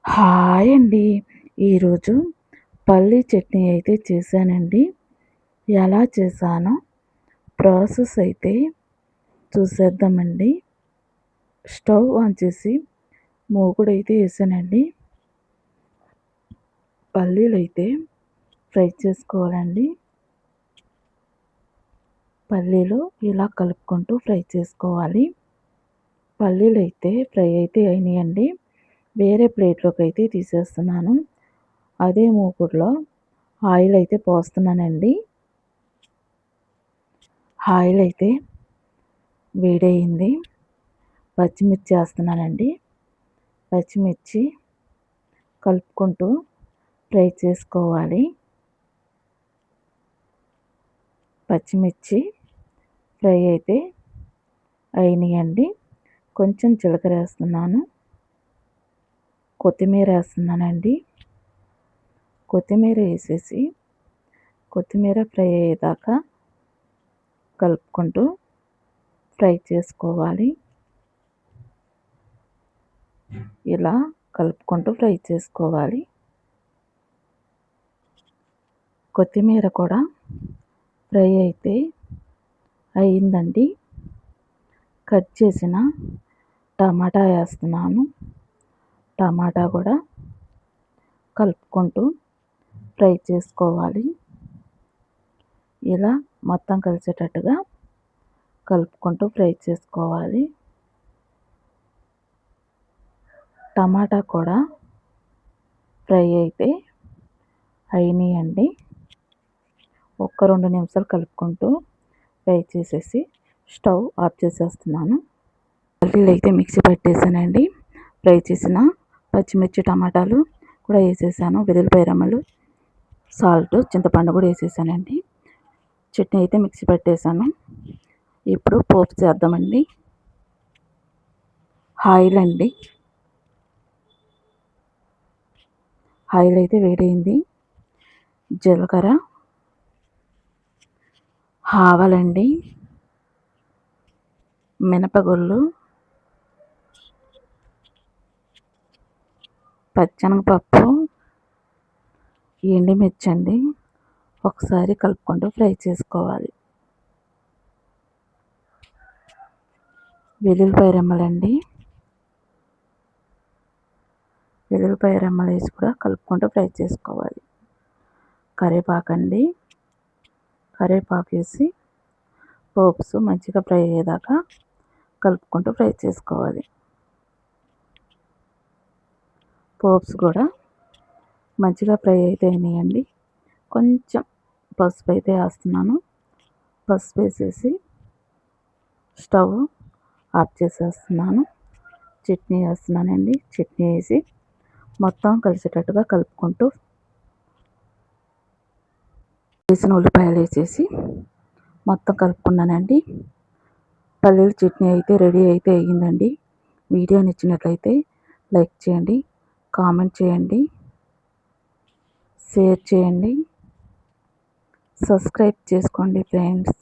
Hi అండి. ఈరోజు పల్లీ చట్నీ అయితే చేశానండి. ఎలా చేశానో ప్రాసెస్ అయితే చూసేద్దామండి. స్టవ్ ఆన్ చేసి మూకుడైతే వేసానండి. పల్లీలైతే ఫ్రై చేసుకోవాలండి. పల్లీలు ఇలా కలుపుకుంటూ ఫ్రై చేసుకోవాలి. పల్లీలైతే ఫ్రై అయితే అయినాయండి. వేరే ప్లేట్లోకి అయితే తీసేస్తున్నాను. అదే మూకుడులో ఆయిల్ అయితే పోస్తున్నానండి. ఆయిల్ అయితే వేడయింది. పచ్చిమిర్చి వేస్తున్నానండి. పచ్చిమిర్చి కలుపుకుంటూ ఫ్రై చేసుకోవాలి. పచ్చిమిర్చి ఫ్రై అయితే అయినాయండి. కొంచెం జీలకర్ర వేస్తున్నాను. కొత్తిమీర వేస్తున్నానండి. కొత్తిమీర వేసేసి కొత్తిమీర ఫ్రై అయ్యేదాకా కలుపుకుంటూ ఫ్రై చేసుకోవాలి. ఇలా కలుపుకుంటూ ఫ్రై చేసుకోవాలి. కొత్తిమీర కూడా ఫ్రై అయితే అయిందండి. కట్ చేసిన టమాటా వేస్తున్నాను. టమాటా కూడా కలుపుకుంటూ ఫ్రై చేసుకోవాలి. ఇలా మొత్తం కలిసేటట్టుగా కలుపుకుంటూ ఫ్రై చేసుకోవాలి. టమాటా కూడా ఫ్రై అయితే అయినాయండి. ఒక్క 2 నిమిషాలు కలుపుకుంటూ ఫ్రై చేసేసి స్టవ్ ఆఫ్ చేసేస్తున్నాను. పల్లీలు అయితే మిక్సీ పట్టేసానండి. ఫ్రై చేసిన పచ్చిమిర్చి టమాటాలు కూడా వేసేసాను. వెల్లుల్లిపాయ రెమ్మలు, సాల్ట్, చింతపండు కూడా వేసేసానండి. చట్నీ అయితే మిక్సీ పట్టేసాను. ఇప్పుడు పోపు చేద్దామండి. ఆయిల్ అండి. ఆయిల్ అయితే వేడైంది. జీలకర్ర, ఆవాలండి, మినపగుళ్ళు, పచ్చెనగపప్పు, ఎండుమిర్చి అండి. ఒకసారి కలుపుకుంటూ ఫ్రై చేసుకోవాలి. వెల్లుల్లిపాయ రెమ్మలండి. వెల్లుల్లిపాయ రెమ్మలు వేసి కూడా కలుపుకుంటూ ఫ్రై చేసుకోవాలి. కరివేపాకండి. కరివేపాకు వేసి పోప్స్ మంచిగా ఫ్రై అయ్యేదాకా కలుపుకుంటూ ఫ్రై చేసుకోవాలి. పోప్స్ కూడా మంచిగా ఫ్రై అయితే అయినాయండి. కొంచెం పసుపు అయితే వేస్తున్నాను. పసుపు వేసేసి స్టవ్ ఆఫ్ చేసేస్తున్నాను. చట్నీ వేస్తున్నానండి. చట్నీ వేసి మొత్తం కలిసేటట్టుగా కలుపుకుంటూ వేసిన ఉల్లిపాయలు వేసేసి మొత్తం కలుపుకున్నానండి. పల్లీల చట్నీ అయితే రెడీ అయితే అయ్యిందండి. వీడియో నచ్చినట్లయితే లైక్ చేయండి, కామెంట్ చేయండి, షేర్ చేయండి, సబ్స్క్రైబ్ చేసుకోండి ఫ్రెండ్స్.